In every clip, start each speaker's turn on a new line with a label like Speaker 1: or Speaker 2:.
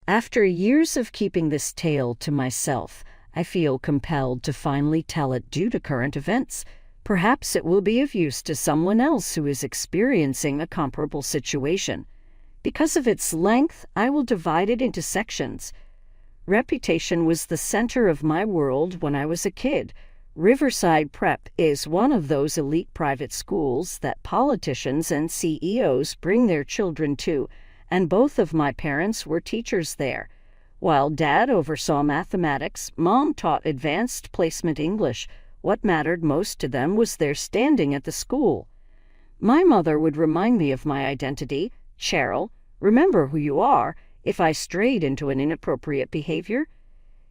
Speaker 1: After years of keeping this tale to myself, I feel compelled to finally tell it due to current events. Perhaps it will be of use to someone else who is experiencing a comparable situation. Because of its length, I will divide it into sections. Reputation was the center of my world when I was a kid. Riverside Prep is one of those elite private schools that politicians and CEOs bring their children to, and both of my parents were teachers there. While Dad oversaw mathematics, Mom taught advanced placement English. What mattered most to them was their standing at the school. My mother would remind me of my identity. Cheryl, remember who you are, if I strayed into an inappropriate behavior.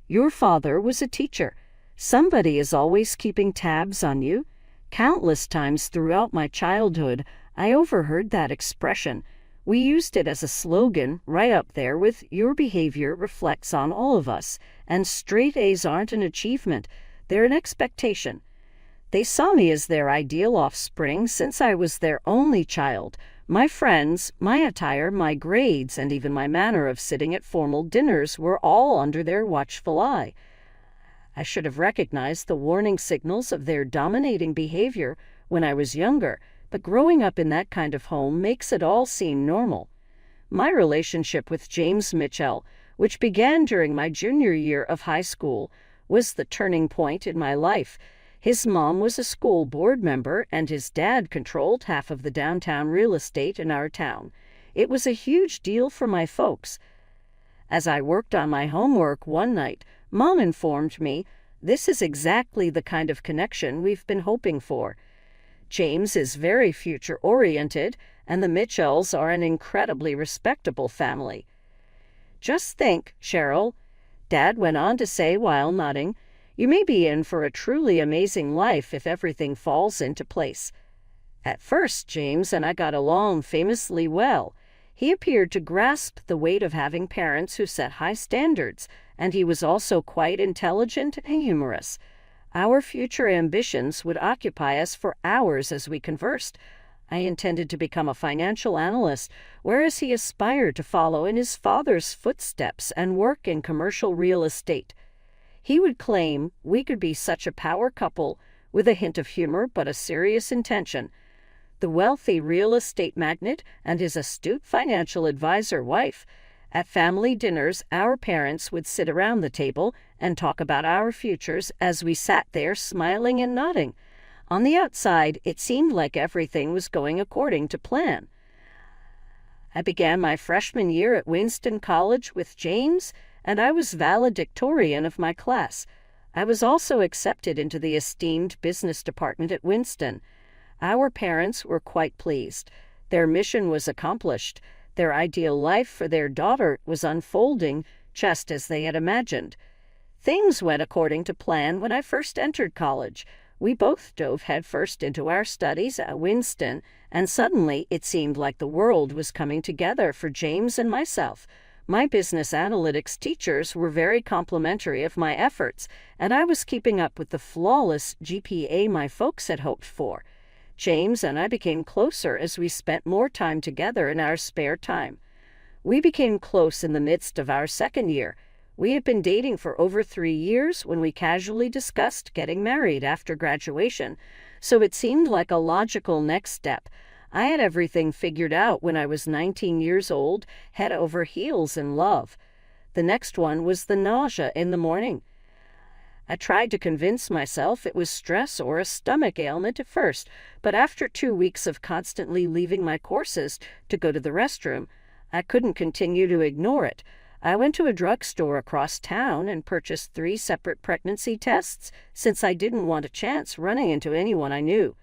Speaker 1: Your father was a teacher. Somebody is always keeping tabs on you. Countless times throughout my childhood, I overheard that expression. We used it as a slogan, right up there with "your behavior reflects on all of us," and straight A's aren't an achievement, they're an expectation. They saw me as their ideal offspring since I was their only child. My friends, my attire, my grades, and even my manner of sitting at formal dinners were all under their watchful eye. I should have recognized the warning signals of their dominating behavior when I was younger, but growing up in that kind of home makes it all seem normal. My relationship with James Mitchell, which began during my junior year of high school, was the turning point in my life. His mom was a school board member, and his dad controlled half of the downtown real estate in our town. It was a huge deal for my folks. As I worked on my homework one night, Mom informed me, "This is exactly the kind of connection we've been hoping for. James is very future-oriented, and the Mitchells are an incredibly respectable family." "Just think, Cheryl," Dad went on to say while nodding, "you may be in for a truly amazing life if everything falls into place." At first, James and I got along famously well. He appeared to grasp the weight of having parents who set high standards, and he was also quite intelligent and humorous. Our future ambitions would occupy us for hours as we conversed. I intended to become a financial analyst, whereas he aspired to follow in his father's footsteps and work in commercial real estate. He would claim we could be such a power couple, with a hint of humor but a serious intention. The wealthy real estate magnate and his astute financial advisor wife. At family dinners, our parents would sit around the table and talk about our futures as we sat there smiling and nodding. On the outside, it seemed like everything was going according to plan. I began my freshman year at Winston College with James, and I was valedictorian of my class. I was also accepted into the esteemed business department at Winston. Our parents were quite pleased. Their mission was accomplished. Their ideal life for their daughter was unfolding just as they had imagined. Things went according to plan when I first entered college. We both dove headfirst into our studies at Winston, and suddenly it seemed like the world was coming together for James and myself. My business analytics teachers were very complimentary of my efforts, and I was keeping up with the flawless GPA my folks had hoped for. James and I became closer as we spent more time together in our spare time. We became close in the midst of our second year. We had been dating for over 3 years when we casually discussed getting married after graduation, so it seemed like a logical next step. I had everything figured out when I was 19 years old, head over heels in love. The next one was the nausea in the morning. I tried to convince myself it was stress or a stomach ailment at first, but after 2 weeks of constantly leaving my courses to go to the restroom, I couldn't continue to ignore it. I went to a drugstore across town and purchased 3 separate pregnancy tests since I didn't want a chance running into anyone I knew.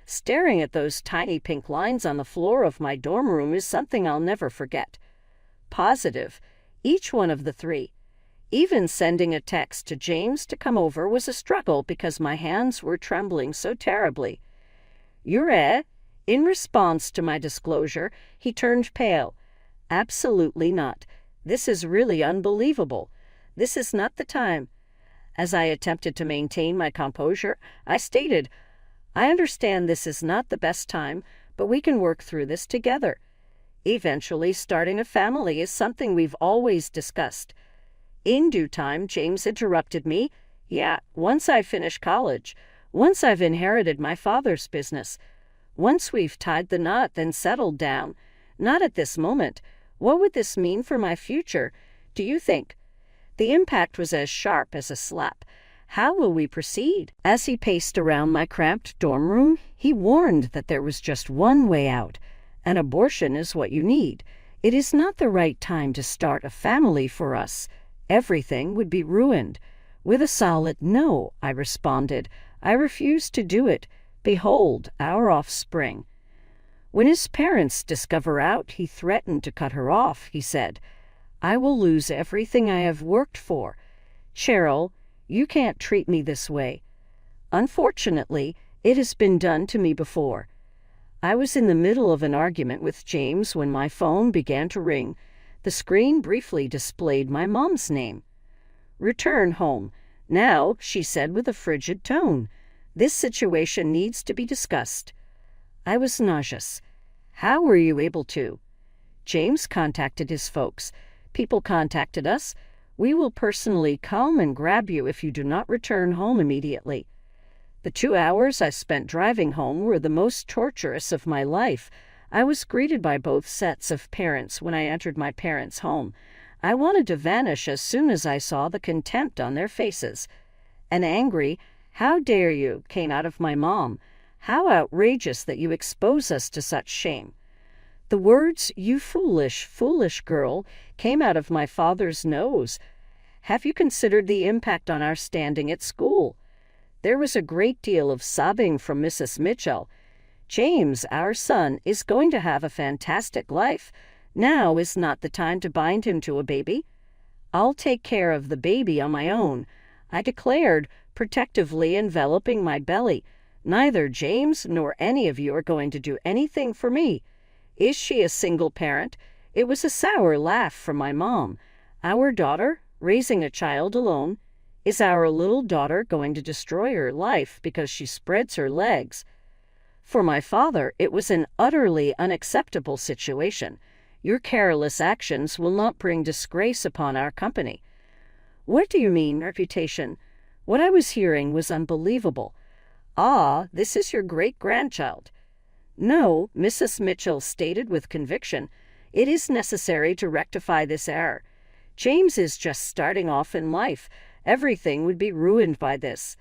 Speaker 1: Staring at those tiny pink lines on the floor of my dorm room is something I'll never forget. Positive, each one of the 3. Even sending a text to James to come over was a struggle because my hands were trembling so terribly. "You're In response to my disclosure, he turned pale. "Absolutely not. This is really unbelievable. This is not the time." As I attempted to maintain my composure, I stated, "I understand this is not the best time, but we can work through this together." Eventually, starting a family is something we've always discussed. In due time, James interrupted me. Yeah, once I finish college, once I've inherited my father's business, once we've tied the knot, then settled down. Not at this moment. What would this mean for my future, do you think? The impact was as sharp as a slap. How will we proceed? As he paced around my cramped dorm room, he warned that there was just one way out. An abortion is what you need. It is not the right time to start a family for us. Everything would be ruined. With a solid no, I responded. I refuse to do it. Behold, our offspring. When his parents discover out, he threatened to cut her off, he said. I will lose everything I have worked for. Cheryl, you can't treat me this way. Unfortunately, it has been done to me before. I was in the middle of an argument with James when my phone began to ring. The screen briefly displayed my mom's name. Return home. Now, she said with a frigid tone. This situation needs to be discussed. I was nauseous. How were you able to? James contacted his folks. People contacted us. We will personally come and grab you if you do not return home immediately. The 2 hours I spent driving home were the most torturous of my life. I was greeted by both sets of parents when I entered my parents' home. I wanted to vanish as soon as I saw the contempt on their faces. An angry, "How dare you?" came out of my mom. How outrageous that you expose us to such shame. The words, "You foolish, foolish girl," came out of my father's nose. Have you considered the impact on our standing at school? There was a great deal of sobbing from Mrs. Mitchell. James, our son, is going to have a fantastic life. Now is not the time to bind him to a baby. I'll take care of the baby on my own, I declared, protectively enveloping my belly. Neither James nor any of you are going to do anything for me. Is she a single parent? It was a sour laugh from my mom. Our daughter, raising a child alone, is our little daughter going to destroy her life because she spreads her legs? For my father, it was an utterly unacceptable situation. Your careless actions will not bring disgrace upon our company. What do you mean, reputation? What I was hearing was unbelievable. Ah, this is your great-grandchild. No, Mrs. Mitchell stated with conviction. It is necessary to rectify this error. James is just starting off in life. Everything would be ruined by this.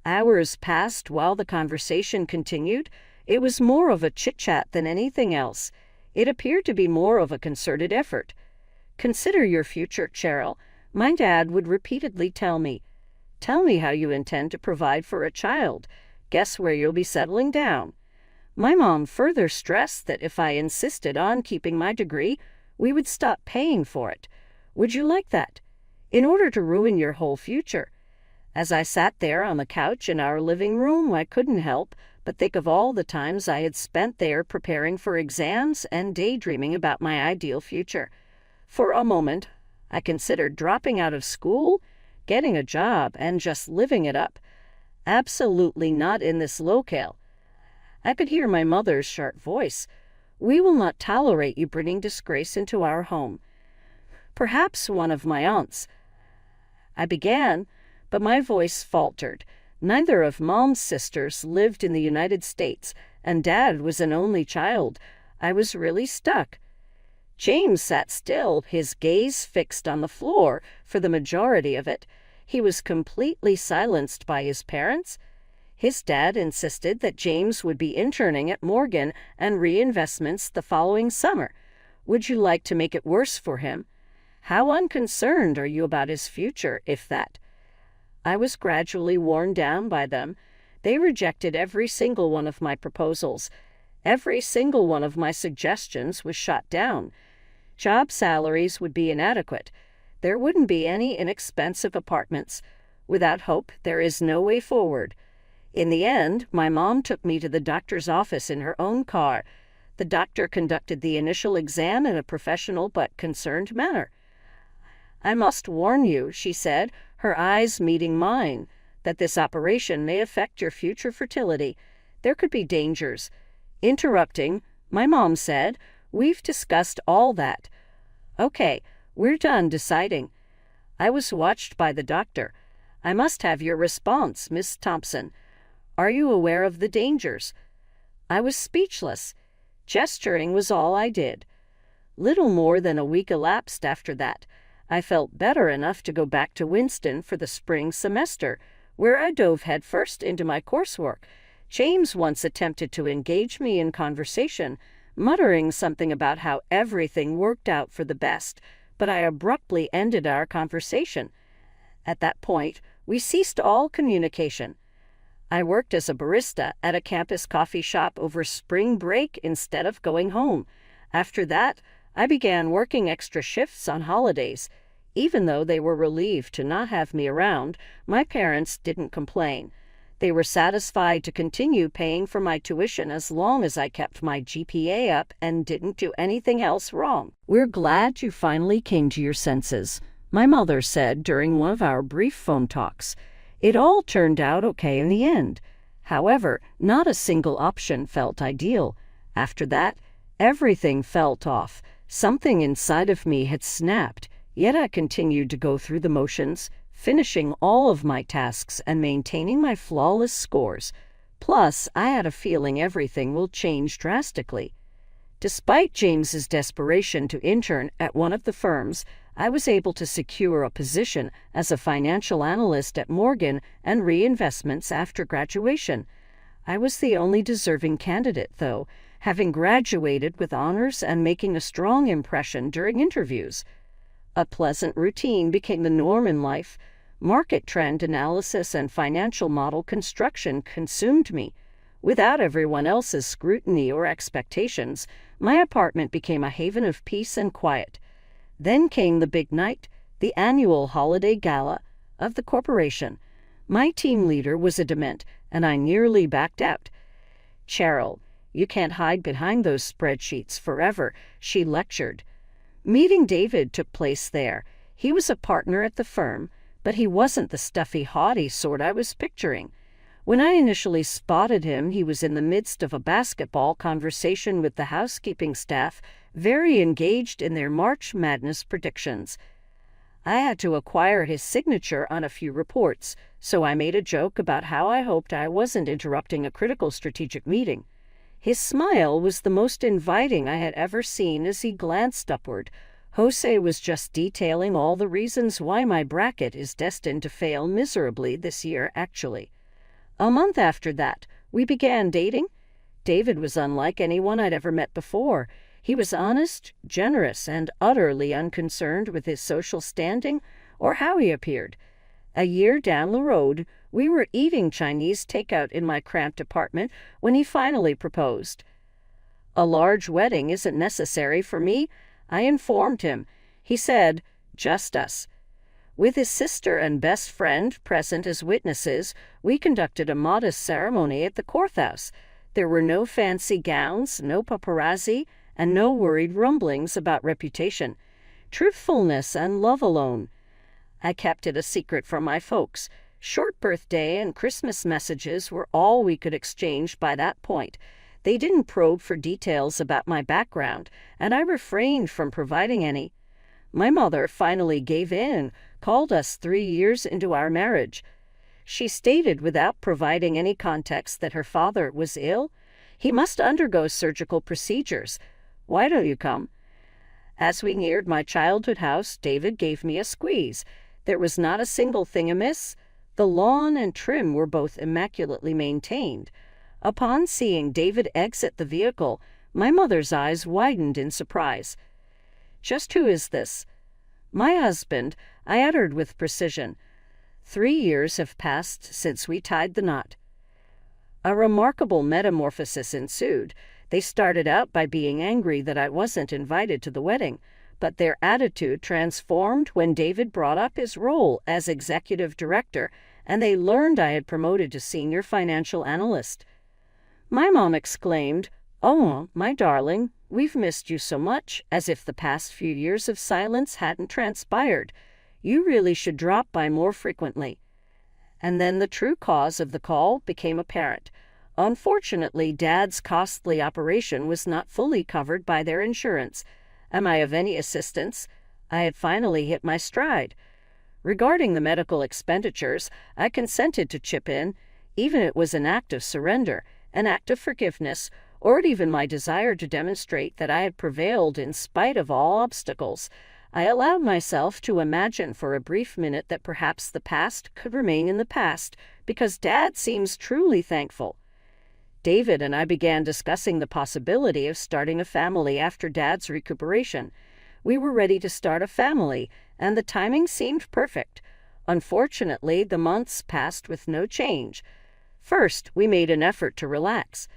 Speaker 1: Hours passed while the conversation continued. It was more of a chit-chat than anything else. It appeared to be more of a concerted effort. Consider your future, Cheryl. My dad would repeatedly tell me. Tell me how you intend to provide for a child. Guess where you'll be settling down. My mom further stressed that if I insisted on keeping my degree, we would stop paying for it. Would you like that? In order to ruin your whole future. As I sat there on the couch in our living room, I couldn't help but think of all the times I had spent there preparing for exams and daydreaming about my ideal future. For a moment, I considered dropping out of school, getting a job, and just living it up. Absolutely not in this locale. I could hear my mother's sharp voice. We will not tolerate you bringing disgrace into our home. Perhaps one of my aunts. I began, but my voice faltered. Neither of Mom's sisters lived in the United States, and Dad was an only child. I was really stuck. James sat still, his gaze fixed on the floor for the majority of it. He was completely silenced by his parents. His dad insisted that James would be interning at Morgan and reinvestments the following summer. Would you like to make it worse for him? How unconcerned are you about his future, if that? I was gradually worn down by them. They rejected every single one of my proposals. Every single one of my suggestions was shot down. Job salaries would be inadequate. There wouldn't be any inexpensive apartments. Without hope, there is no way forward. In the end, my mom took me to the doctor's office in her own car. The doctor conducted the initial exam in a professional but concerned manner. I must warn you, she said, her eyes meeting mine, that this operation may affect your future fertility. There could be dangers. Interrupting, my mom said, We've discussed all that. Okay, we're done deciding. I was watched by the doctor. I must have your response, Miss Thompson. Are you aware of the dangers? I was speechless. Gesturing was all I did. Little more than a week elapsed after that. I felt better enough to go back to Winston for the spring semester, where I dove headfirst into my coursework. James once attempted to engage me in conversation, muttering something about how everything worked out for the best, but I abruptly ended our conversation. At that point, we ceased all communication. I worked as a barista at a campus coffee shop over spring break instead of going home. After that, I began working extra shifts on holidays. Even though they were relieved to not have me around, my parents didn't complain. They were satisfied to continue paying for my tuition as long as I kept my GPA up and didn't do anything else wrong. We're glad you finally came to your senses, my mother said during one of our brief phone talks. It all turned out okay in the end. However, not a single option felt ideal. After that, everything felt off. Something inside of me had snapped, yet I continued to go through the motions, finishing all of my tasks and maintaining my flawless scores. Plus, I had a feeling everything will change drastically. Despite James's desperation to intern at one of the firms, I was able to secure a position as a financial analyst at Morgan and Reinvestments after graduation. I was the only deserving candidate, though, having graduated with honors and making a strong impression during interviews. A pleasant routine became the norm in life. Market trend analysis and financial model construction consumed me. Without everyone else's scrutiny or expectations, my apartment became a haven of peace and quiet. Then came the big night, the annual holiday gala of the corporation. My team leader was adamant, and I nearly backed out. "Cheryl, you can't hide behind those spreadsheets forever," she lectured. Meeting David took place there. He was a partner at the firm, but he wasn't the stuffy, haughty sort I was picturing. When I initially spotted him, he was in the midst of a basketball conversation with the housekeeping staff, very engaged in their March Madness predictions. I had to acquire his signature on a few reports, so I made a joke about how I hoped I wasn't interrupting a critical strategic meeting. His smile was the most inviting I had ever seen as he glanced upward. Jose was just detailing all the reasons why my bracket is destined to fail miserably this year, actually. A month after that, we began dating. David was unlike anyone I'd ever met before. He was honest, generous, and utterly unconcerned with his social standing or how he appeared. A year down the road, we were eating Chinese takeout in my cramped apartment when he finally proposed. "A large wedding isn't necessary for me," I informed him. He said, "Just us." With his sister and best friend present as witnesses, we conducted a modest ceremony at the courthouse. There were no fancy gowns, no paparazzi, and no worried rumblings about reputation. Truthfulness and love alone. I kept it a secret from my folks. Short birthday and Christmas messages were all we could exchange by that point. They didn't probe for details about my background, and I refrained from providing any. My mother finally gave in, called us 3 years into our marriage. She stated without providing any context that her father was ill. He must undergo surgical procedures. "Why don't you come?" As we neared my childhood house, David gave me a squeeze. There was not a single thing amiss. The lawn and trim were both immaculately maintained. Upon seeing David exit the vehicle, my mother's eyes widened in surprise. "Just who is this?" "My husband," I uttered with precision. 3 years have passed since we tied the knot. A remarkable metamorphosis ensued. They started out by being angry that I wasn't invited to the wedding, but their attitude transformed when David brought up his role as executive director, and they learned I had promoted to senior financial analyst. My mom exclaimed, "Oh, my darling, we've missed you so much," as if the past few years of silence hadn't transpired. "You really should drop by more frequently." And then the true cause of the call became apparent. Unfortunately, Dad's costly operation was not fully covered by their insurance. Am I of any assistance? I had finally hit my stride. Regarding the medical expenditures, I consented to chip in, even if it was an act of surrender, an act of forgiveness, or even my desire to demonstrate that I had prevailed in spite of all obstacles. I allowed myself to imagine for a brief minute that perhaps the past could remain in the past, because Dad seems truly thankful. David and I began discussing the possibility of starting a family after Dad's recuperation. We were ready to start a family, and the timing seemed perfect. Unfortunately, the months passed with no change. First, we made an effort to relax.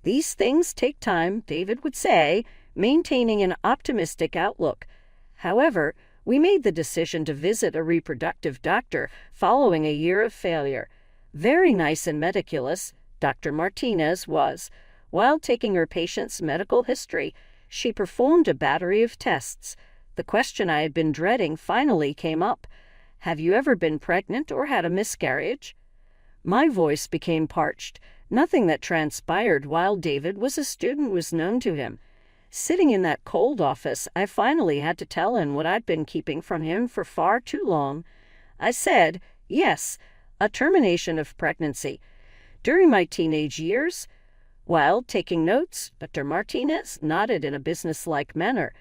Speaker 1: These things take time, David would say, maintaining an optimistic outlook. However, we made the decision to visit a reproductive doctor following a year of failure. Very nice and meticulous, Dr. Martinez was. While taking her patient's medical history, she performed a battery of tests. The question I had been dreading finally came up. Have you ever been pregnant or had a miscarriage? My voice became parched. Nothing that transpired while David was a student was known to him. Sitting in that cold office, I finally had to tell him what I'd been keeping from him for far too long. I said, yes, a termination of pregnancy. During my teenage years, while taking notes, Dr. Martinez nodded in a businesslike manner.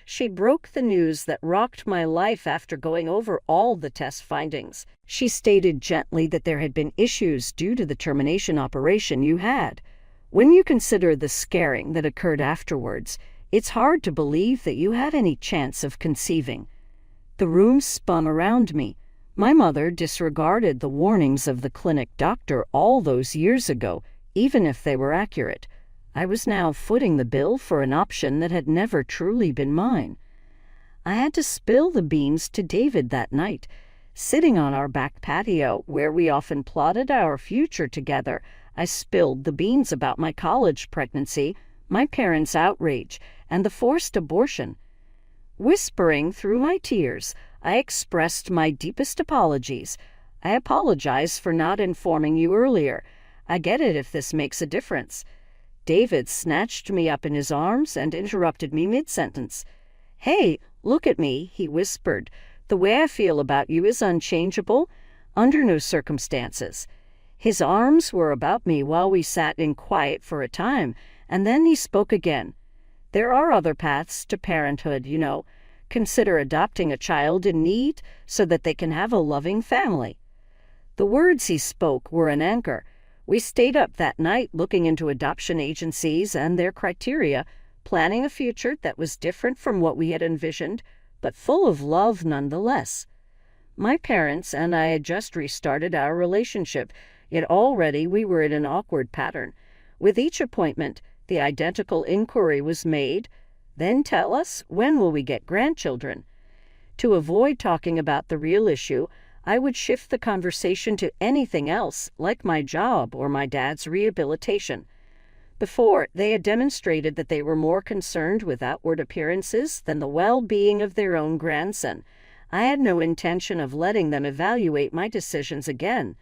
Speaker 1: She broke the news that rocked my life after going over all the test findings. She stated gently that there had been issues due to the termination operation you had. When you consider the scarring that occurred afterwards, it's hard to believe that you had any chance of conceiving. The room spun around me. My mother disregarded the warnings of the clinic doctor all those years ago, even if they were accurate. I was now footing the bill for an option that had never truly been mine. I had to spill the beans to David that night. Sitting on our back patio, where we often plotted our future together, I spilled the beans about my college pregnancy, my parents' outrage, and the forced abortion. Whispering through my tears, I expressed my deepest apologies. I apologize for not informing you earlier. I get it if this makes a difference. David snatched me up in his arms and interrupted me mid-sentence. Hey, look at me, he whispered. The way I feel about you is unchangeable, under no circumstances. His arms were about me while we sat in quiet for a time, and then he spoke again. There are other paths to parenthood, you know. Consider adopting a child in need so that they can have a loving family. The words he spoke were an anchor. We stayed up that night looking into adoption agencies and their criteria, planning a future that was different from what we had envisioned, but full of love nonetheless. My parents and I had just restarted our relationship, yet already we were in an awkward pattern. With each appointment, the identical inquiry was made, then tell us, when will we get grandchildren? To avoid talking about the real issue, I would shift the conversation to anything else, like my job or my dad's rehabilitation. Before, they had demonstrated that they were more concerned with outward appearances than the well-being of their own grandson. I had no intention of letting them evaluate my decisions again.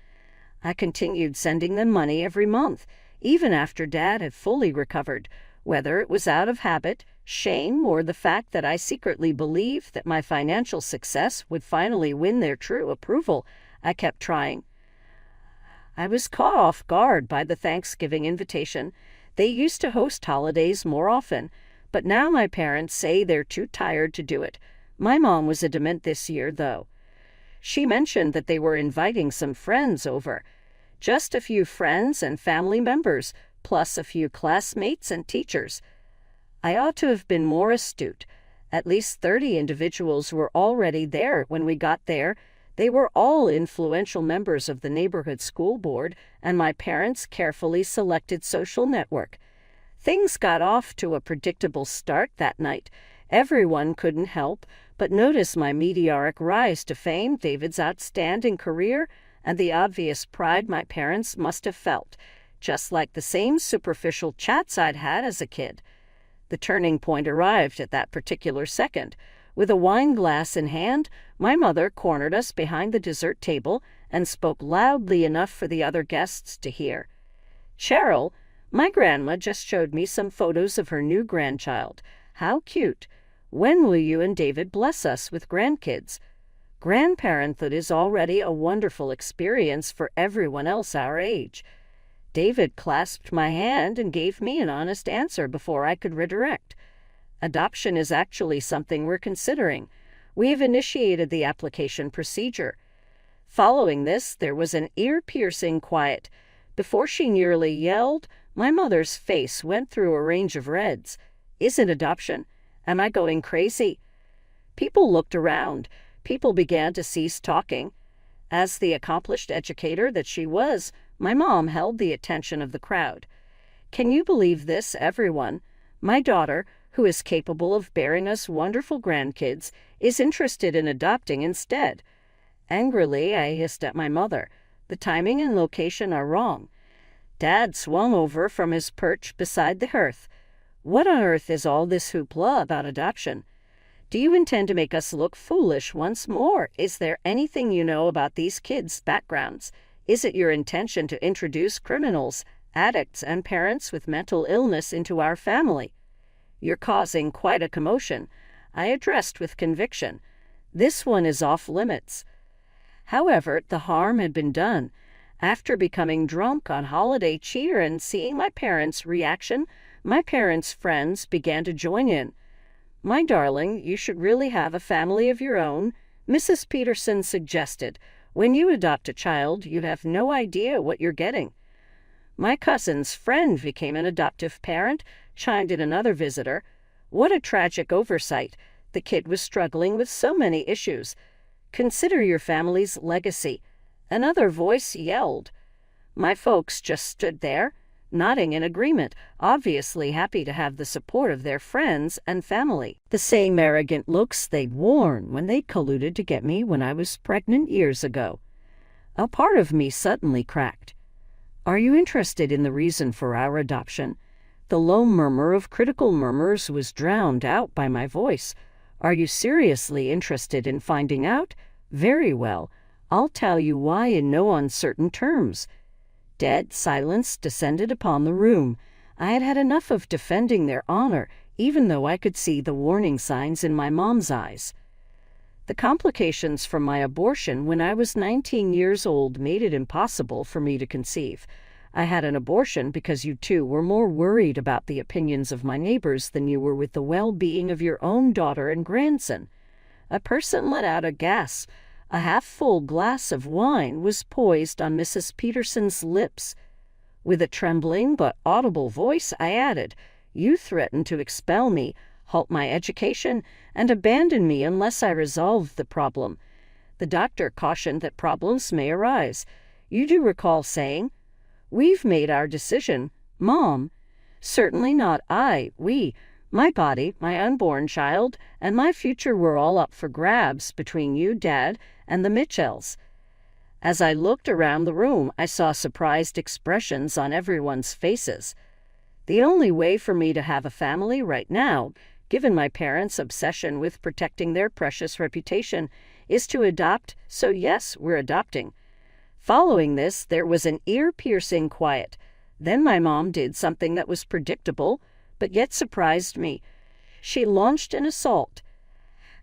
Speaker 1: I continued sending them money every month, even after Dad had fully recovered, whether it was out of habit, shame, or the fact that I secretly believed that my financial success would finally win their true approval. I kept trying. I was caught off guard by the Thanksgiving invitation. They used to host holidays more often, but now my parents say they're too tired to do it. My mom was adamant this year, though. She mentioned that they were inviting some friends over. Just a few friends and family members, plus a few classmates and teachers. I ought to have been more astute. At least 30 individuals were already there when we got there. They were all influential members of the neighborhood school board and my parents' carefully selected social network. Things got off to a predictable start that night. Everyone couldn't help but notice my meteoric rise to fame, David's outstanding career, and the obvious pride my parents must have felt, just like the same superficial chats I'd had as a kid. The turning point arrived at that particular second. With a wine glass in hand, my mother cornered us behind the dessert table and spoke loudly enough for the other guests to hear. Cheryl, my grandma just showed me some photos of her new grandchild. How cute. When will you and David bless us with grandkids? Grandparenthood is already a wonderful experience for everyone else our age. David clasped my hand and gave me an honest answer before I could redirect. Adoption is actually something we're considering. We have initiated the application procedure. Following this, there was an ear-piercing quiet. Before she nearly yelled, my mother's face went through a range of reds. Is it adoption? Am I going crazy? People looked around. People began to cease talking. As the accomplished educator that she was, my mom held the attention of the crowd. Can you believe this, everyone? My daughter, who is capable of bearing us wonderful grandkids, is interested in adopting instead. Angrily, I hissed at my mother. The timing and location are wrong. Dad swung over from his perch beside the hearth. What on earth is all this hoopla about adoption? Do you intend to make us look foolish once more? Is there anything you know about these kids' backgrounds? Is it your intention to introduce criminals, addicts, and parents with mental illness into our family? You're causing quite a commotion, I addressed with conviction. This one is off limits. However, the harm had been done. After becoming drunk on holiday cheer and seeing my parents' reaction, my parents' friends began to join in. My darling, you should really have a family of your own, Mrs. Peterson suggested. When you adopt a child, you have no idea what you're getting. My cousin's friend became an adoptive parent, chimed in another visitor. What a tragic oversight. The kid was struggling with so many issues. Consider your family's legacy. Another voice yelled. My folks just stood there, nodding in agreement, obviously happy to have the support of their friends and family. The same arrogant looks they'd worn when they colluded to get me when I was pregnant years ago. A part of me suddenly cracked. Are you interested in the reason for our adoption? The low murmur of critical murmurs was drowned out by my voice. Are you seriously interested in finding out? Very well. I'll tell you why in no uncertain terms. Dead silence descended upon the room. I had had enough of defending their honor, even though I could see the warning signs in my mom's eyes. The complications from my abortion when I was 19 years old made it impossible for me to conceive. I had an abortion because you two were more worried about the opinions of my neighbors than you were with the well-being of your own daughter and grandson. A person let out a gasp. A half-full glass of wine was poised on Mrs. Peterson's lips. With a trembling but audible voice, I added, You threatened to expel me, halt my education, and abandon me unless I resolved the problem. The doctor cautioned that problems may arise. You do recall saying, We've made our decision, Mom. Certainly not I, we. My body, my unborn child, and my future were all up for grabs between you, Dad, and the Mitchells. As I looked around the room, I saw surprised expressions on everyone's faces. The only way for me to have a family right now, given my parents' obsession with protecting their precious reputation, is to adopt, so yes, we're adopting. Following this, there was an ear-piercing quiet. Then my mom did something that was predictable, but yet surprised me. She launched an assault.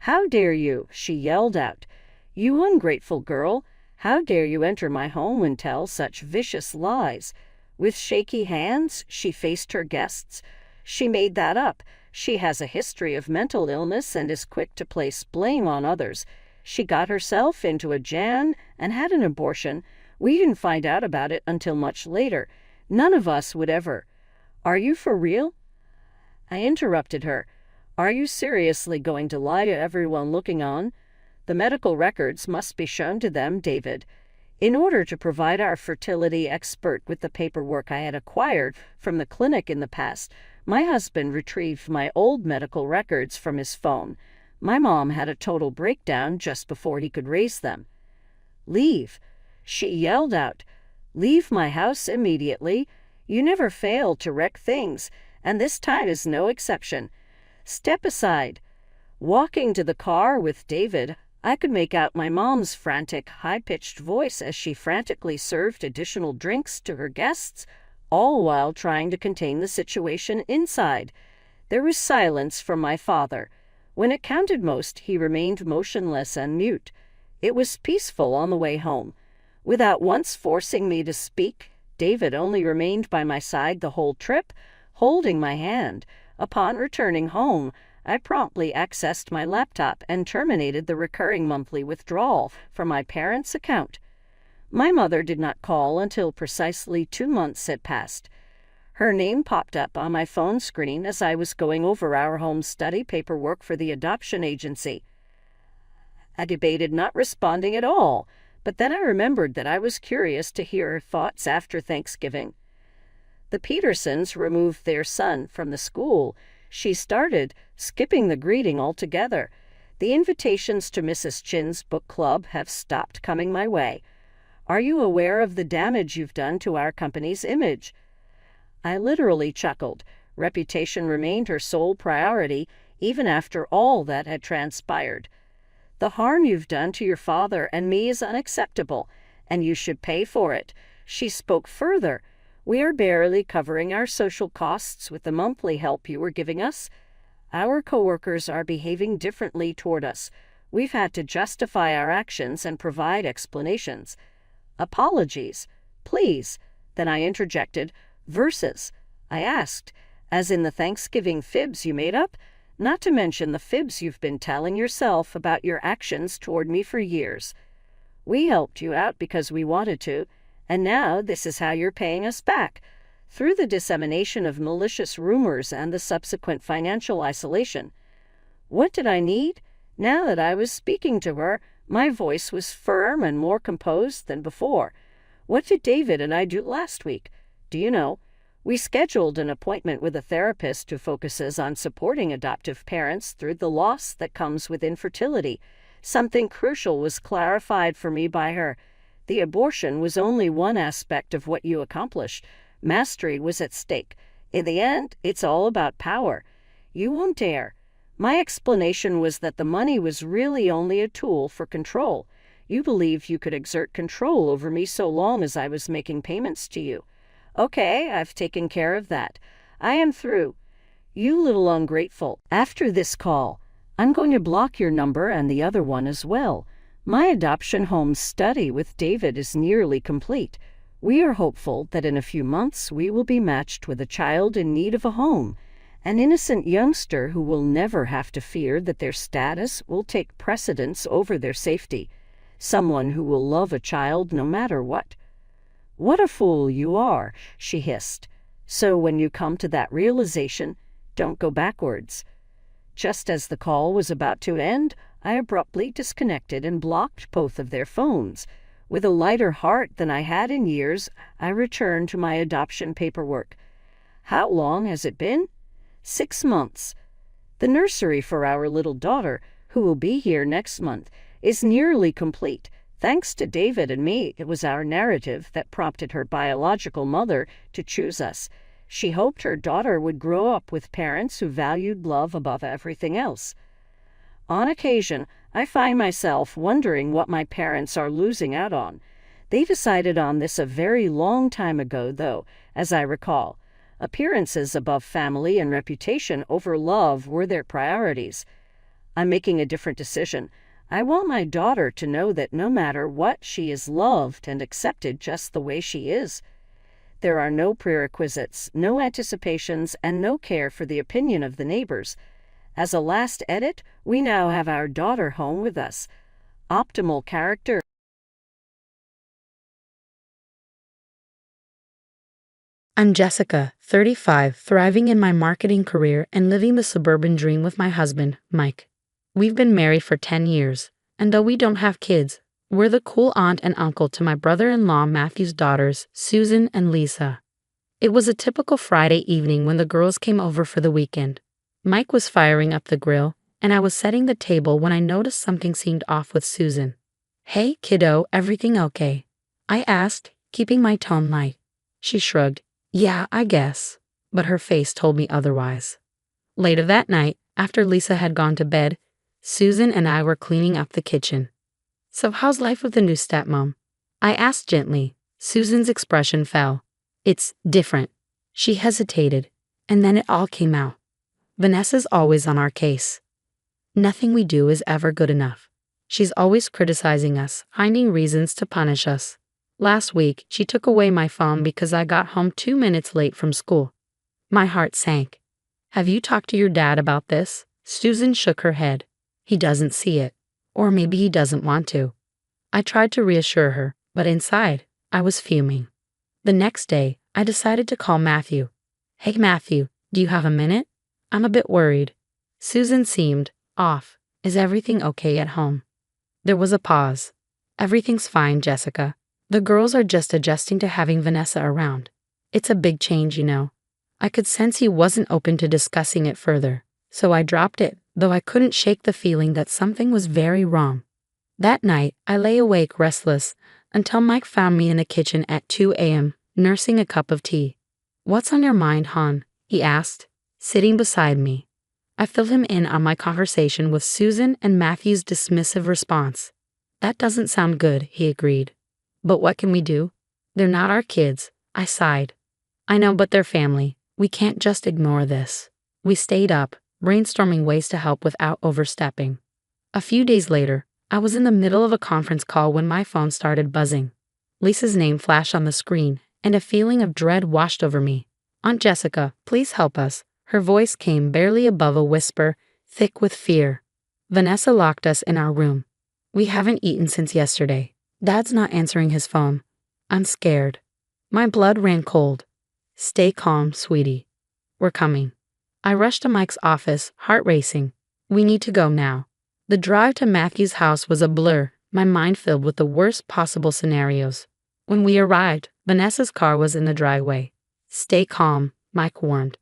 Speaker 1: How dare you, she yelled out. You ungrateful girl, how dare you enter my home and tell such vicious lies? With shaky hands, she faced her guests. She made that up. She has a history of mental illness and is quick to place blame on others. She got herself into a jam and had an abortion. We didn't find out about it until much later. None of us would ever. Are you for real? I interrupted her. Are you seriously going to lie to everyone looking on? The medical records must be shown to them, David. In order to provide our fertility expert with the paperwork I had acquired from the clinic in the past, my husband retrieved my old medical records from his phone. My mom had a total breakdown just before he could raise them. Leave, she yelled out. Leave my house immediately. You never fail to wreck things, and this time is no exception. Step aside. Walking to the car with David, I could make out my mom's frantic, high-pitched voice as she frantically served additional drinks to her guests. all while trying to contain the situation inside. There was silence from my father. When it counted most, he remained motionless and mute. It was peaceful on the way home. Without once forcing me to speak, David only remained by my side the whole trip, holding my hand. Upon returning home, I promptly accessed my laptop and terminated the recurring monthly withdrawal from my parents' account. My mother did not call until precisely 2 months had passed. Her name popped up on my phone screen as I was going over our home study paperwork for the adoption agency. I debated not responding at all, but then I remembered that I was curious to hear her thoughts after Thanksgiving. The Petersons removed their son from the school. She started, skipping the greeting altogether. The invitations to Mrs. Chin's book club have stopped coming my way. Are you aware of the damage you've done to our company's image? I literally chuckled. Reputation remained her sole priority, even after all that had transpired. The harm you've done to your father and me is unacceptable, and you should pay for it. She spoke further. We are barely covering our social costs with the monthly help you were giving us. Our coworkers are behaving differently toward us. We've had to justify our actions and provide explanations. Apologies, please. Then I interjected, versus. I asked, as in the Thanksgiving fibs you made up, not to mention the fibs you've been telling yourself about your actions toward me for years. We helped you out because we wanted to, and now this is how you're paying us back, through the dissemination of malicious rumors and the subsequent financial isolation. What did I need? Now that I was speaking to her, my voice was firm and more composed than before. What did David and I do last week? Do you know? We scheduled an appointment with a therapist who focuses on supporting adoptive parents through the loss that comes with infertility. Something crucial was clarified for me by her. The abortion was only one aspect of what you accomplished. Mastery was at stake. In the end, it's all about power. You won't dare. My explanation was that the money was really only a tool for control. You believed you could exert control over me so long as I was making payments to you. Okay, I've taken care of that. I am through. You little ungrateful. After this call, I'm going to block your number and the other one as well. My adoption home study with David is nearly complete. We are hopeful that in a few months we will be matched with a child in need of a home, an innocent youngster who will never have to fear that their status will take precedence over their safety, someone who will love a child no matter what. What a fool you are, she hissed. So when you come to that realization, don't go backwards. Just as the call was about to end, I abruptly disconnected and blocked both of their phones. With a lighter heart than I had in years, I returned to my adoption paperwork. How long has it been? 6 months. The nursery for our little daughter, who will be here next month, is nearly complete. Thanks to David and me, it was our narrative that prompted her biological mother to choose us. She hoped her daughter would grow up with parents who valued love above everything else. On occasion, I find myself wondering what my parents are losing out on. They decided on this a very long time ago, though, as I recall. Appearances above family and reputation over love were their priorities. I'm making a different decision. I want my daughter to know that no matter what, she is loved and accepted just the way she is. There are no prerequisites, no anticipations, and no care for the opinion of the neighbors. As a last edit, we now have our daughter home with us. Optimal character.
Speaker 2: I'm Jessica, 35, thriving in my marketing career and living the suburban dream with my husband, Mike. We've been married for 10 years, and though we don't have kids, we're the cool aunt and uncle to my brother-in-law Matthew's daughters, Susan and Lisa. It was a typical Friday evening when the girls came over for the weekend. Mike was firing up the grill, and I was setting the table when I noticed something seemed off with Susan. "Hey, kiddo, everything okay?" I asked, keeping my tone light. She shrugged. "Yeah, I guess," but her face told me otherwise. Later that night, after Lisa had gone to bed, Susan and I were cleaning up the kitchen. "So how's life with the new stepmom?" I asked gently. Susan's expression fell. It's different. She hesitated, and then it all came out. Vanessa's always on our case. Nothing we do is ever good enough. She's always criticizing us, finding reasons to punish us. Last week, she took away my phone because I got home 2 minutes late from school. My heart sank. Have you talked to your dad about this? Susan shook her head. He doesn't see it. Or maybe he doesn't want to. I tried to reassure her, but inside, I was fuming. The next day, I decided to call Matthew. Hey Matthew, do you have a minute? I'm a bit worried. Susan seemed off. Is everything okay at home? There was a pause. Everything's fine, Jessica. The girls are just adjusting to having Vanessa around. It's a big change, you know. I could sense he wasn't open to discussing it further, so I dropped it, though I couldn't shake the feeling that something was very wrong. That night, I lay awake restless until Mike found me in the kitchen at 2 a.m., nursing a cup of tea. What's on your mind, hon? He asked, sitting beside me. I filled him in on my conversation with Susan and Matthew's dismissive response. That doesn't sound good, he agreed. But what can we do? They're not our kids, I sighed. I know, but they're family. We can't just ignore this. We stayed up, brainstorming ways to help without overstepping. A few days later, I was in the middle of a conference call when my phone started buzzing. Lisa's name flashed on the screen, and a feeling of dread washed over me. Aunt Jessica, please help us. Her voice came barely above a whisper, thick with fear. Vanessa locked us in our room. We haven't eaten since yesterday. Dad's not answering his phone. I'm scared. My blood ran cold. Stay calm, sweetie. We're coming. I rushed to Mike's office, heart racing. We need to go now. The drive to Matthew's house was a blur, my mind filled with the worst possible scenarios. When we arrived, Vanessa's car was in the driveway. Stay calm, Mike warned.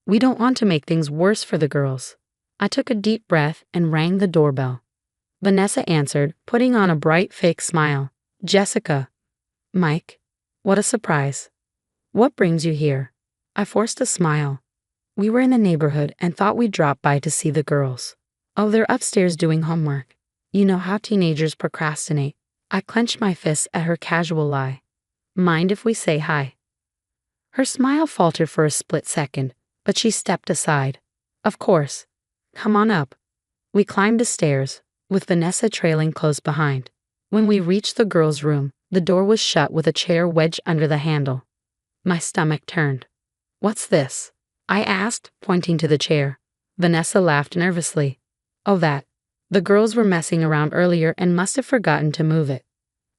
Speaker 2: We don't want to make things worse for the girls. I took a deep breath and rang the doorbell. Vanessa answered, putting on a bright fake smile. Jessica. Mike. What a surprise. What brings you here? I forced a smile. We were in the neighborhood and thought we'd drop by to see the girls. Oh, they're upstairs doing homework. You know how teenagers procrastinate. I clenched my fists at her casual lie. Mind if we say hi? Her smile faltered for a split second, but she stepped aside. Of course. Come on up. We climbed the stairs, with Vanessa trailing close behind. When we reached the girls' room, the door was shut with a chair wedged under the handle. My stomach turned. What's this? I asked, pointing to the chair. Vanessa laughed nervously. Oh, that. The girls were messing around earlier and must have forgotten to move it.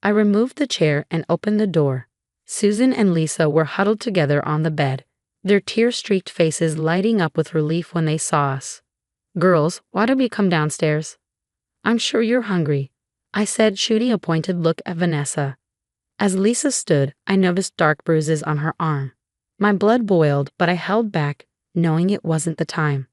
Speaker 2: I removed the chair and opened the door. Susan and Lisa were huddled together on the bed, their tear-streaked faces lighting up with relief when they saw us. Girls, why don't we come downstairs? I'm sure you're hungry, I said, shooting a pointed look at Vanessa. As Lisa stood, I noticed dark bruises on her arm. My blood boiled, but I held back, knowing it wasn't the time.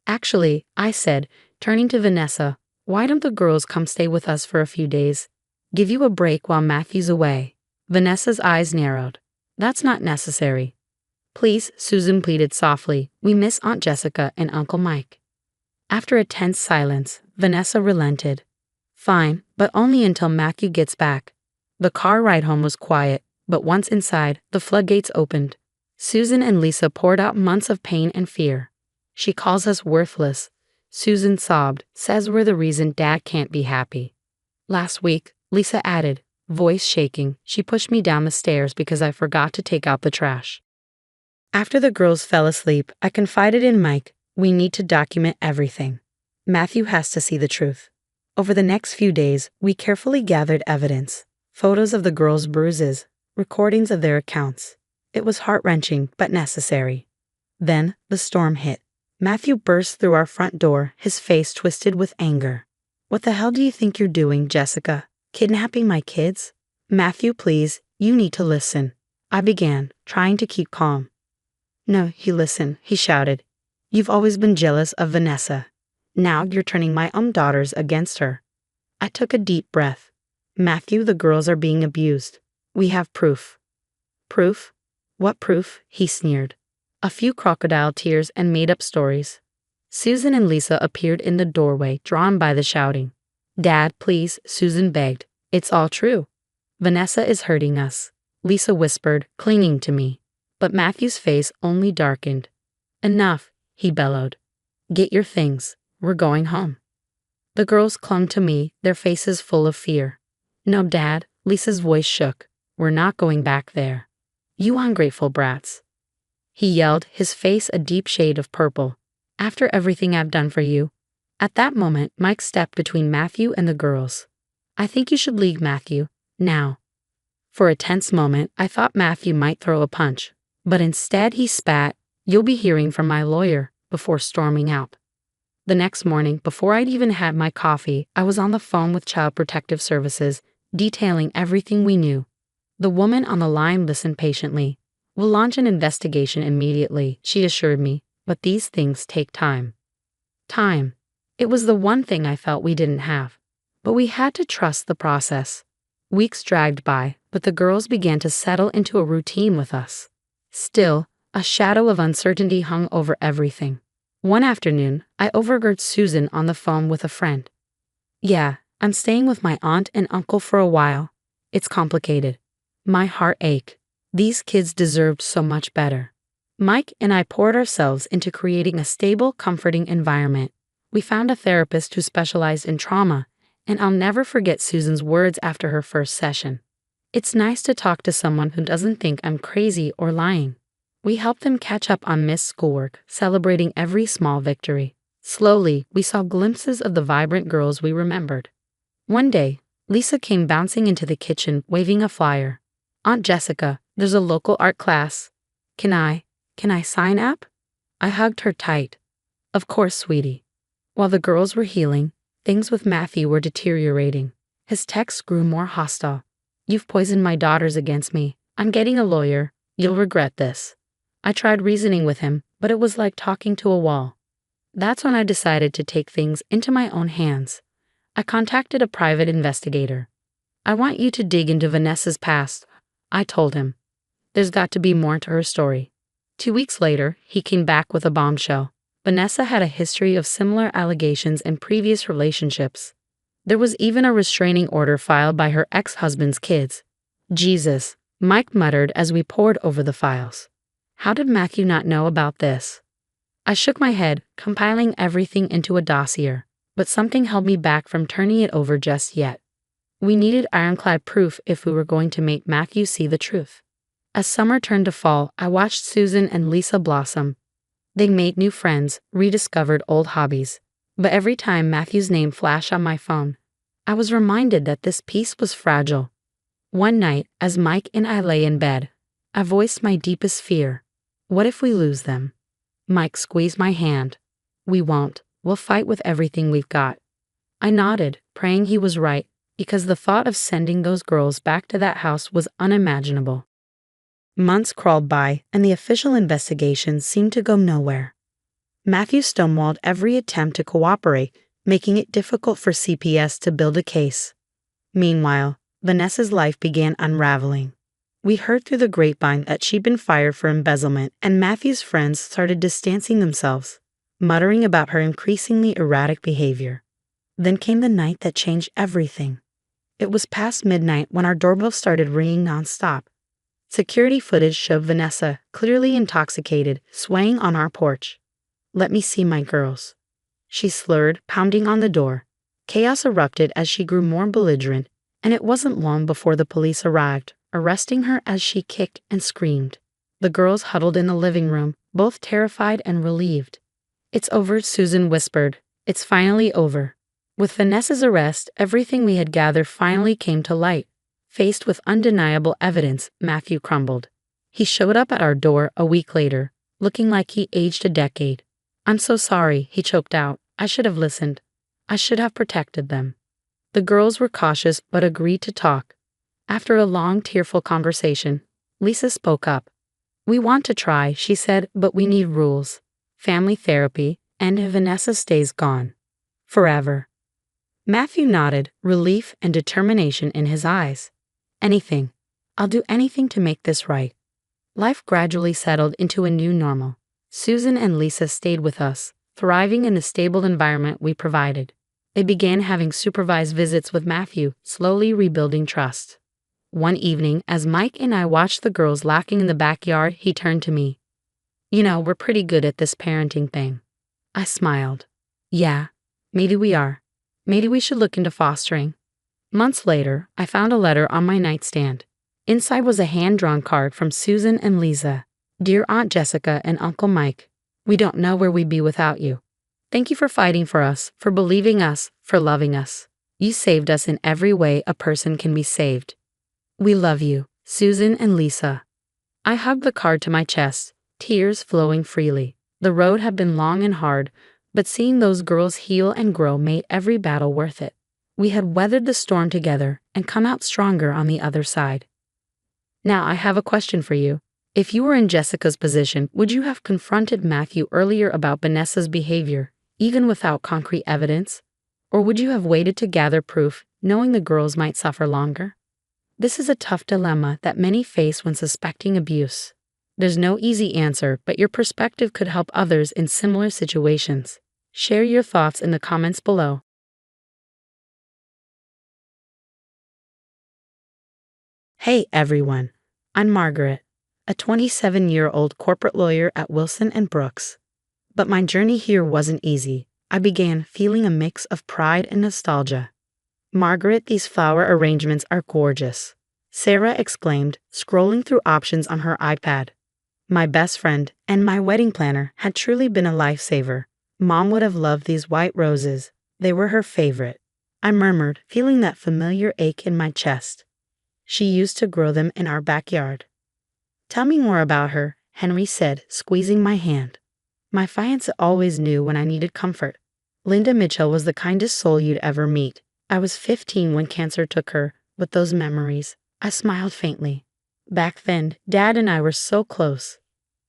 Speaker 2: Actually, I said, turning to Vanessa, why don't the girls come stay with us for a few days? Give you a break while Matthew's away. Vanessa's eyes narrowed. That's not necessary. Please, Susan pleaded softly. We miss Aunt Jessica and Uncle Mike. After a tense silence, Vanessa relented. Fine, but only until Matthew gets back. The car ride home was quiet, but once inside, the floodgates opened. Susan and Lisa poured out months of pain and fear. She calls us worthless. Susan sobbed, says we're the reason Dad can't be happy. Last week, Lisa added, voice shaking, she pushed me down the stairs because I forgot to take out the trash. After the girls fell asleep, I confided in Mike, we need to document everything. Matthew has to see the truth. Over the next few days, we carefully gathered evidence. Photos of the girls' bruises, recordings of their accounts. It was heart-wrenching, but necessary. Then, the storm hit. Matthew burst through our front door, his face twisted with anger. What the hell do you think you're doing, Jessica? Kidnapping my kids? Matthew, please, you need to listen. I began, trying to keep calm. No, you listen, he shouted. You've always been jealous of Vanessa. Now you're turning my own daughters against her. I took a deep breath. Matthew, the girls are being abused. We have proof. Proof? What proof? He sneered. A few crocodile tears and made-up stories. Susan and Lisa appeared in the doorway, drawn by the shouting. Dad, please, Susan begged. It's all true. Vanessa is hurting us. Lisa whispered, clinging to me. But Matthew's face only darkened. Enough, he bellowed. Get your things. We're going home. The girls clung to me, their faces full of fear. No, Dad, Lisa's voice shook. We're not going back there. You ungrateful brats. He yelled, his face a deep shade of purple. After everything I've done for you. At that moment, Mike stepped between Matthew and the girls. I think you should leave, Matthew. Now. For a tense moment, I thought Matthew might throw a punch. But instead he spat, "You'll be hearing from my lawyer," before storming out. The next morning, before I'd even had my coffee, I was on the phone with Child Protective Services, detailing everything we knew. The woman on the line listened patiently. "We'll launch an investigation immediately," she assured me, "but these things take time." Time. It was the one thing I felt we didn't have. But we had to trust the process. Weeks dragged by, but the girls began to settle into a routine with us. Still, a shadow of uncertainty hung over everything. One afternoon, I overheard Susan on the phone with a friend. "Yeah, I'm staying with my aunt and uncle for a while. It's complicated." My heart ached. These kids deserved so much better. Mike and I poured ourselves into creating a stable, comforting environment. We found a therapist who specialized in trauma, and I'll never forget Susan's words after her first session. "It's nice to talk to someone who doesn't think I'm crazy or lying." We helped them catch up on missed schoolwork, celebrating every small victory. Slowly, we saw glimpses of the vibrant girls we remembered. One day, Lisa came bouncing into the kitchen, waving a flyer. "Aunt Jessica, there's a local art class. Can I sign up?" I hugged her tight. "Of course, sweetie." While the girls were healing, things with Matthew were deteriorating. His texts grew more hostile. "You've poisoned my daughters against me. I'm getting a lawyer. You'll regret this." I tried reasoning with him, but it was like talking to a wall. That's when I decided to take things into my own hands. I contacted a private investigator. "I want you to dig into Vanessa's past," I told him. "There's got to be more to her story." 2 weeks later, he came back with a bombshell. Vanessa had a history of similar allegations in previous relationships. There was even a restraining order filed by her ex-husband's kids. "Jesus," Mike muttered as we pored over the files. How did Matthew not know about this? I shook my head, compiling everything into a dossier, but something held me back from turning it over just yet. We needed ironclad proof if we were going to make Matthew see the truth. As summer turned to fall, I watched Susan and Lisa blossom. They made new friends, rediscovered old hobbies. But every time Matthew's name flashed on my phone, I was reminded that this peace was fragile. One night, as Mike and I lay in bed, I voiced my deepest fear. What if we lose them? Mike squeezed my hand. "We won't. We'll fight with everything we've got." I nodded, praying he was right, because the thought of sending those girls back to that house was unimaginable. Months crawled by, and the official investigation seemed to go nowhere. Matthew stonewalled every attempt to cooperate, making it difficult for CPS to build a case. Meanwhile, Vanessa's life began unraveling. We heard through the grapevine that she'd been fired for embezzlement, and Matthew's friends started distancing themselves, muttering about her increasingly erratic behavior. Then came the night that changed everything. It was past midnight when our doorbell started ringing nonstop. Security footage showed Vanessa, clearly intoxicated, swaying on our porch. "Let me see my girls," she slurred, pounding on the door. Chaos erupted as she grew more belligerent, and it wasn't long before the police arrived, arresting her as she kicked and screamed. The girls huddled in the living room, both terrified and relieved. "It's over," Susan whispered. "It's finally over." With Vanessa's arrest, everything we had gathered finally came to light. Faced with undeniable evidence, Matthew crumbled. He showed up at our door a week later, looking like he aged a decade. "I'm so sorry," he choked out. "I should have listened. I should have protected them." The girls were cautious but agreed to talk. After a long, tearful conversation, Lisa spoke up. "We want to try," she said, "but we need rules. Family therapy, and if Vanessa stays gone. Forever." Matthew nodded, relief and determination in his eyes. "Anything. I'll do anything to make this right." Life gradually settled into a new normal. Susan and Lisa stayed with us, thriving in the stable environment we provided. They began having supervised visits with Matthew, slowly rebuilding trust. One evening, as Mike and I watched the girls laughing in the backyard, he turned to me. You know, we're pretty good at this parenting thing. I smiled. Yeah, maybe we are. Maybe we should look into fostering. Months later, I found a letter on my nightstand. Inside was a hand-drawn card from Susan and Lisa. Dear Aunt Jessica and Uncle Mike, we don't know where we'd be without you. Thank you for fighting for us, for believing us, for loving us. You saved us in every way a person can be saved. We love you, Susan and Lisa. I hugged the card to my chest, tears flowing freely. The road had been long and hard, but seeing those girls heal and grow made every battle worth it. We had weathered the storm together and come out stronger on the other side. Now I have a question for you. If you were in Jessica's position, would you have confronted Matthew earlier about Vanessa's behavior, even without concrete evidence? Or would you have waited to gather proof, knowing the girls might suffer longer? This is a tough dilemma that many face when suspecting abuse. There's no easy answer, but your perspective could help others in similar situations. Share your thoughts in the comments below. Hey everyone, I'm Margaret, a 27-year-old corporate lawyer at Wilson & Brooks. But my journey here wasn't easy. I began feeling a mix of pride and nostalgia. Margaret, these flower arrangements are gorgeous, Sarah exclaimed, scrolling through options on her iPad. My best friend and my wedding planner had truly been a lifesaver. Mom would have loved these white roses. They were her favorite. I murmured, feeling that familiar ache in my chest. She used to grow them in our backyard. Tell me more about her, Henry said, squeezing my hand. My fiancé always knew when I needed comfort. Linda Mitchell was the kindest soul you'd ever meet. I was 15 when cancer took her. With those memories, I smiled faintly. Back then, Dad and I were so close.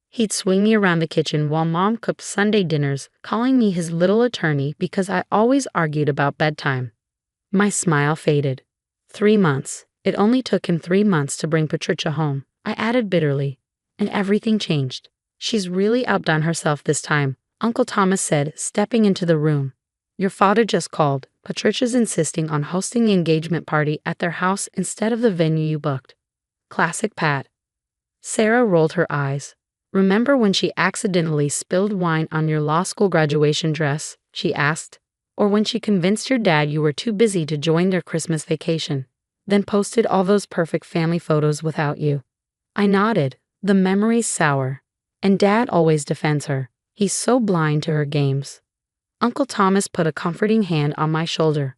Speaker 2: He'd swing me around the kitchen while Mom cooked Sunday dinners, calling me his little attorney because I always argued about bedtime. My smile faded. 3 months. It only took him 3 months to bring Patricia home, I added bitterly. And everything changed. She's really outdone herself this time, Uncle Thomas said, stepping into the room. Your father just called. Patricia's insisting on hosting the engagement party at their house instead of the venue you booked. Classic Pat. Sarah rolled her eyes. Remember when she accidentally spilled wine on your law school graduation dress, she asked? Or when she convinced your dad you were too busy to join their Christmas vacation, then posted all those perfect family photos without you? I nodded, the memories sour. And Dad always defends her. He's so blind to her games. Uncle Thomas put a comforting hand on my shoulder.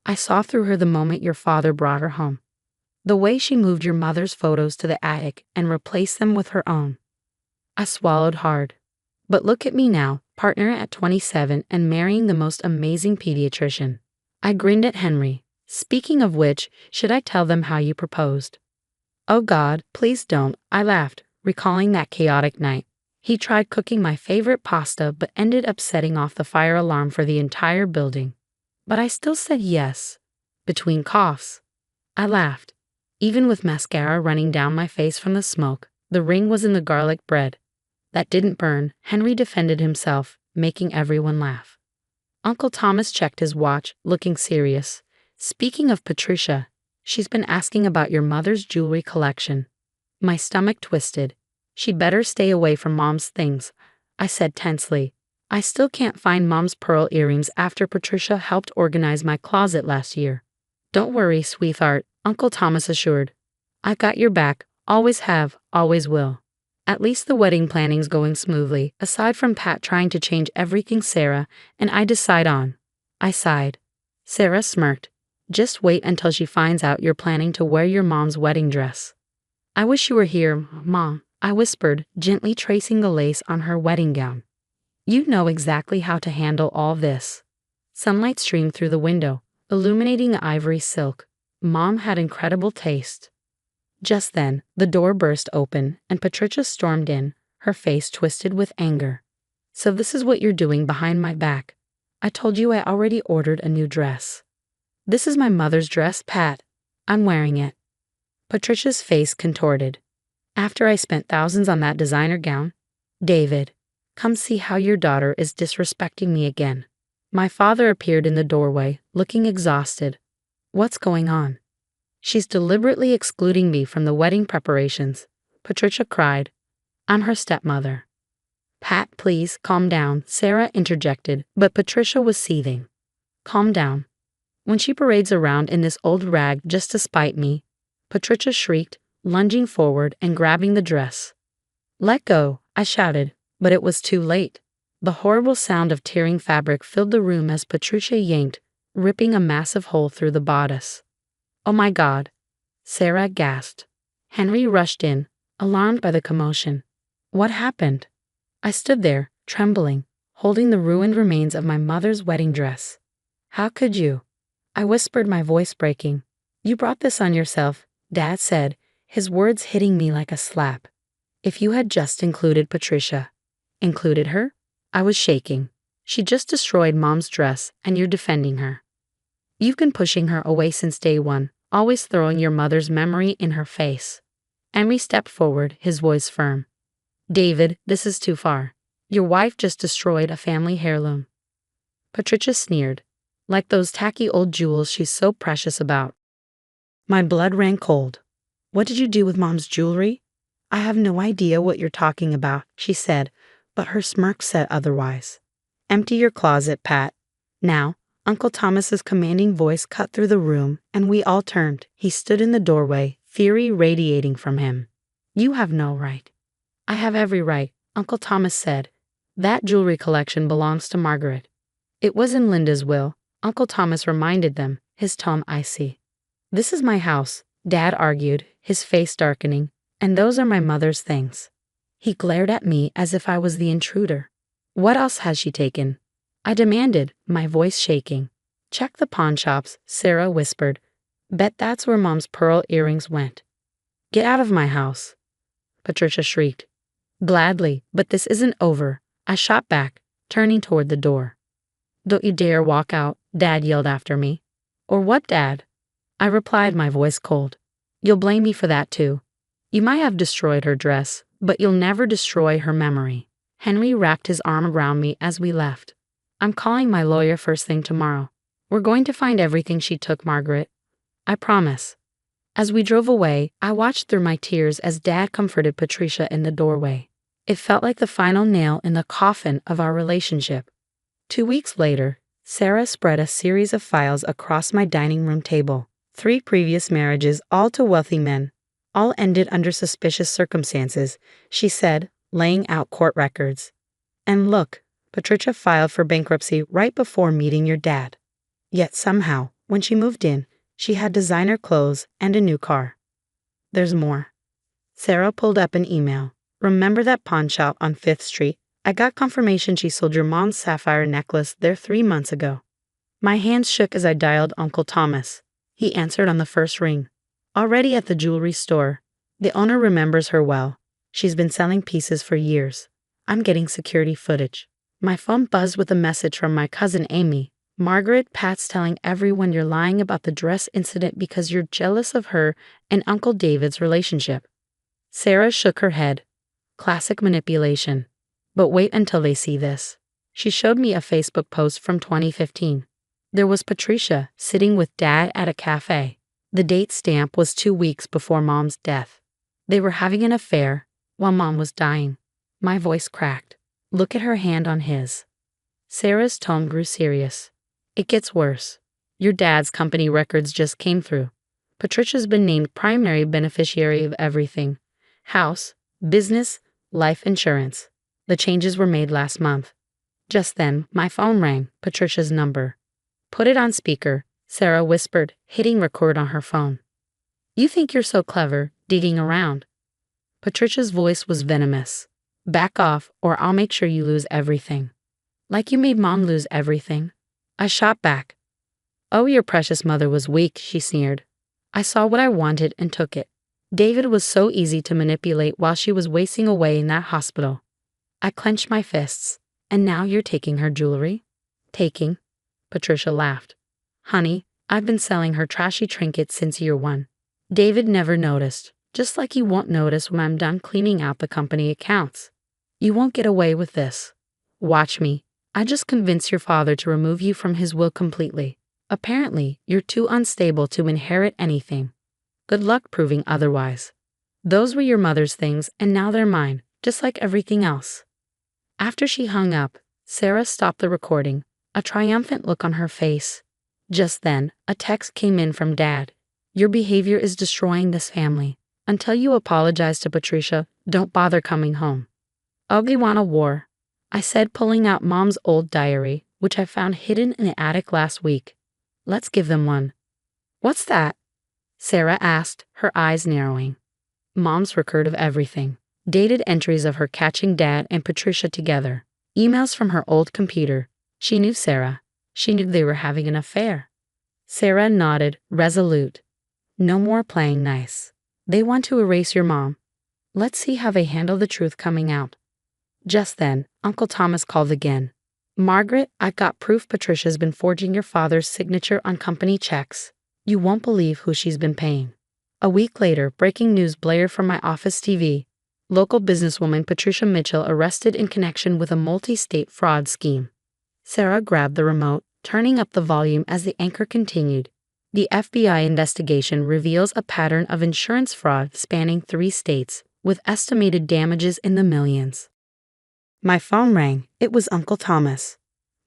Speaker 2: I saw through her the moment your father brought her home. The way she moved your mother's photos to the attic and replaced them with her own. I swallowed hard. But look at me now, partner at 27 and marrying the most amazing pediatrician. I grinned at Henry. Speaking of which, should I tell them how you proposed? Oh God, please don't, I laughed, recalling that chaotic night. He tried cooking my favorite pasta but ended up setting off the fire alarm for the entire building. But I still said yes. Between coughs. I laughed. Even with mascara running down my face from the smoke, the ring was in the garlic bread. That didn't burn, Henry defended himself, making everyone laugh. Uncle Thomas checked his watch, looking serious. Speaking of Patricia, she's been asking about your mother's jewelry collection. My stomach twisted. She'd better stay away from Mom's things, I said tensely. I still can't find Mom's pearl earrings after Patricia helped organize my closet last year. Don't worry, sweetheart, Uncle Thomas assured. I got your back, always have, always will. At least the wedding planning's going smoothly, aside from Pat trying to change everything Sarah and I decide on. I sighed. Sarah smirked. Just wait until she finds out you're planning to wear your mom's wedding dress. I wish you were here, Mom, I whispered, gently tracing the lace on her wedding gown. You know exactly how to handle all this. Sunlight streamed through the window, illuminating the ivory silk. Mom had incredible taste. Just then, the door burst open, and Patricia stormed in, her face twisted with anger. So this is what you're doing behind my back. I told you I already ordered a new dress. This is my mother's dress, Pat. I'm wearing it. Patricia's face contorted. After I spent thousands on that designer gown? David, come see how your daughter is disrespecting me again. My father appeared in the doorway, looking exhausted. What's going on? She's deliberately excluding me from the wedding preparations. Patricia cried. I'm her stepmother. Pat, please, calm down, Sarah interjected, but Patricia was seething. Calm down. When she parades around in this old rag just to spite me, Patricia shrieked, lunging forward and grabbing the dress. Let go, I shouted, but it was too late. The horrible sound of tearing fabric filled the room as Patricia yanked, ripping a massive hole through the bodice. Oh my God, Sarah gasped. Henry rushed in, alarmed by the commotion. What happened? I stood there, trembling, holding the ruined remains of my mother's wedding dress. How could you? I whispered, my voice breaking. You brought this on yourself, Dad said, his words hitting me like a slap. If you had just included Patricia. Included her? I was shaking. She just destroyed Mom's dress, and you're defending her. You've been pushing her away since day one, always throwing your mother's memory in her face. Henry stepped forward, his voice firm. David, this is too far. Your wife just destroyed a family heirloom. Patricia sneered. Like those tacky old jewels she's so precious about. My blood ran cold. What did you do with Mom's jewelry? I have no idea what you're talking about, she said, but her smirk said otherwise. Empty your closet, Pat. Now, Uncle Thomas's commanding voice cut through the room, and we all turned. He stood in the doorway, fury radiating from him. You have no right. I have every right, Uncle Thomas said. That jewelry collection belongs to Margaret. It was in Linda's will, Uncle Thomas reminded them, his tone icy. This is my house, Dad argued, his face darkening, and those are my mother's things. He glared at me as if I was the intruder. What else has she taken? I demanded, my voice shaking. Check the pawn shops, Sarah whispered. Bet that's where Mom's pearl earrings went. Get out of my house, Patricia shrieked. Gladly, but this isn't over, I shot back, turning toward the door. Don't you dare walk out, Dad yelled after me. Or what, Dad? I replied, my voice cold. You'll blame me for that too. You might have destroyed her dress, but you'll never destroy her memory. Henry wrapped his arm around me as we left. I'm calling my lawyer first thing tomorrow. We're going to find everything she took, Margaret. I promise. As we drove away, I watched through my tears as Dad comforted Patricia in the doorway. It felt like the final nail in the coffin of our relationship. 2 weeks later, Sarah spread a series of files across my dining room table. 3 previous marriages, all to wealthy men. All ended under suspicious circumstances, she said, laying out court records. And look, Patricia filed for bankruptcy right before meeting your dad. Yet somehow, when she moved in, she had designer clothes and a new car. There's more. Sarah pulled up an email. Remember that pawn shop on 5th Street? I got confirmation she sold your mom's sapphire necklace there 3 months ago. My hands shook as I dialed Uncle Thomas. He answered on the first ring. Already at the jewelry store. The owner remembers her well. She's been selling pieces for years. I'm getting security footage. My phone buzzed with a message from my cousin Amy. Margaret, Pat's telling everyone you're lying about the dress incident because you're jealous of her and Uncle David's relationship. Sarah shook her head. Classic manipulation. But wait until they see this. She showed me a Facebook post from 2015. There was Patricia sitting with Dad at a cafe. The date stamp was 2 weeks before Mom's death. They were having an affair while Mom was dying. My voice cracked. Look at her hand on his. Sarah's tone grew serious. It gets worse. Your dad's company records just came through. Patricia's been named primary beneficiary of everything. House, business, life insurance. The changes were made last month. Just then, my phone rang, Patricia's number. Put it on speaker, Sarah whispered, hitting record on her phone. You think you're so clever, digging around. Patricia's voice was venomous. Back off, or I'll make sure you lose everything. Like you made Mom lose everything. I shot back. Oh, your precious mother was weak, she sneered. I saw what I wanted and took it. David was so easy to manipulate while she was wasting away in that hospital. I clenched my fists. And now you're taking her jewelry? Taking? Patricia laughed. Honey, I've been selling her trashy trinkets since year 1. David never noticed, just like he won't notice when I'm done cleaning out the company accounts. You won't get away with this. Watch me. I just convinced your father to remove you from his will completely. Apparently, you're too unstable to inherit anything. Good luck proving otherwise. Those were your mother's things, and now they're mine, just like everything else. After she hung up, Sarah stopped the recording, a triumphant look on her face. Just then, a text came in from Dad. Your behavior is destroying this family. Until you apologize to Patricia, don't bother coming home. Ugly want a war, I said, pulling out Mom's old diary, which I found hidden in the attic last week. Let's give them one. What's that? Sarah asked, her eyes narrowing. Mom's record of everything. Dated entries of her catching Dad and Patricia together. Emails from her old computer. She knew Sarah. She knew they were having an affair. Sarah nodded, resolute. No more playing nice. They want to erase your mom. Let's see how they handle the truth coming out. Just then, Uncle Thomas called again. Margaret, I got proof Patricia's been forging your father's signature on company checks. You won't believe who she's been paying. A week later, breaking news blared from my office TV. Local businesswoman Patricia Mitchell arrested in connection with a multi-state fraud scheme. Sarah grabbed the remote, turning up the volume as the anchor continued. The FBI investigation reveals a pattern of insurance fraud spanning 3 states, with estimated damages in the millions. My phone rang. It was Uncle Thomas.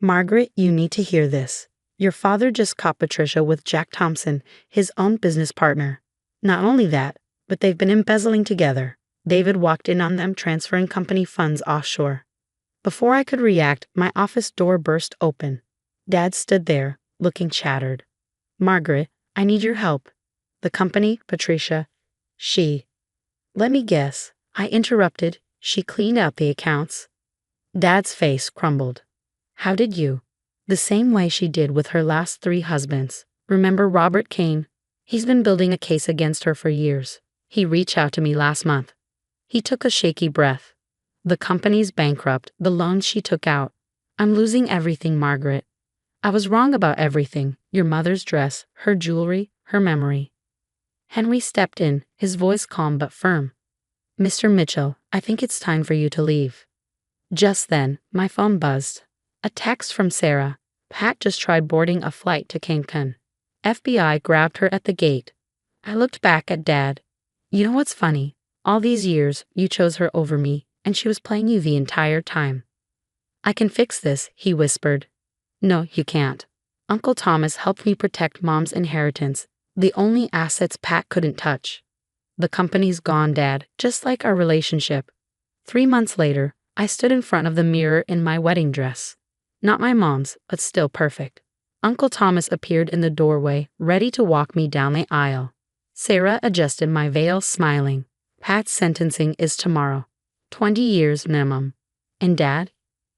Speaker 2: Margaret, you need to hear this. Your father just caught Patricia with Jack Thompson, his own business partner. Not only that, but they've been embezzling together. David walked in on them transferring company funds offshore. Before I could react, my office door burst open. Dad stood there, looking shattered. Margaret, I need your help. The company, Patricia, she. Let me guess. I interrupted. She cleaned out the accounts. Dad's face crumbled. How did you? The same way she did with her last 3 husbands. Remember Robert Kane? He's been building a case against her for years. He reached out to me last month. He took a shaky breath. The company's bankrupt, the loans she took out. I'm losing everything, Margaret. I was wrong about everything. Your mother's dress, her jewelry, her memory. Henry stepped in, his voice calm but firm. Mr. Mitchell, I think it's time for you to leave. Just then, my phone buzzed. A text from Sarah. Pat just tried boarding a flight to Cancun. FBI grabbed her at the gate. I looked back at Dad. You know what's funny? All these years, you chose her over me, and she was playing you the entire time. I can fix this, he whispered. No, you can't. Uncle Thomas helped me protect Mom's inheritance, the only assets Pat couldn't touch. The company's gone, Dad, just like our relationship. 3 months later, I stood in front of the mirror in my wedding dress. Not my mom's, but still perfect. Uncle Thomas appeared in the doorway, ready to walk me down the aisle. Sarah adjusted my veil, smiling. Pat's sentencing is tomorrow. 20 years minimum. And Dad?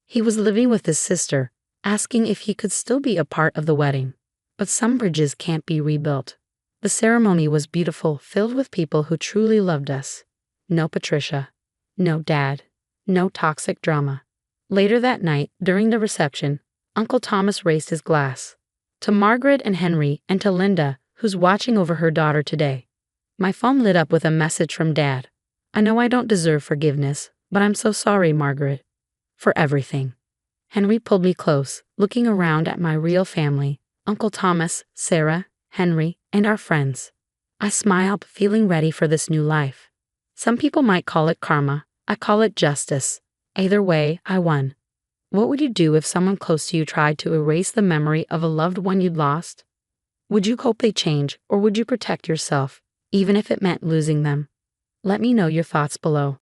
Speaker 2: He was living with his sister, asking if he could still be a part of the wedding. But some bridges can't be rebuilt. The ceremony was beautiful, filled with people who truly loved us. No Patricia. No Dad. No toxic drama. Later that night, during the reception, Uncle Thomas raised his glass. To Margaret and Henry, and to Linda, who's watching over her daughter today. My phone lit up with a message from Dad. I know I don't deserve forgiveness, but I'm so sorry, Margaret. For everything. Henry pulled me close, looking around at my real family, Uncle Thomas, Sarah, Henry, and our friends. I smiled, feeling ready for this new life. Some people might call it karma. I call it justice. Either way, I won. What would you do if someone close to you tried to erase the memory of a loved one you'd lost? Would you hope they change, or would you protect yourself, even if it meant losing them? Let me know your thoughts below.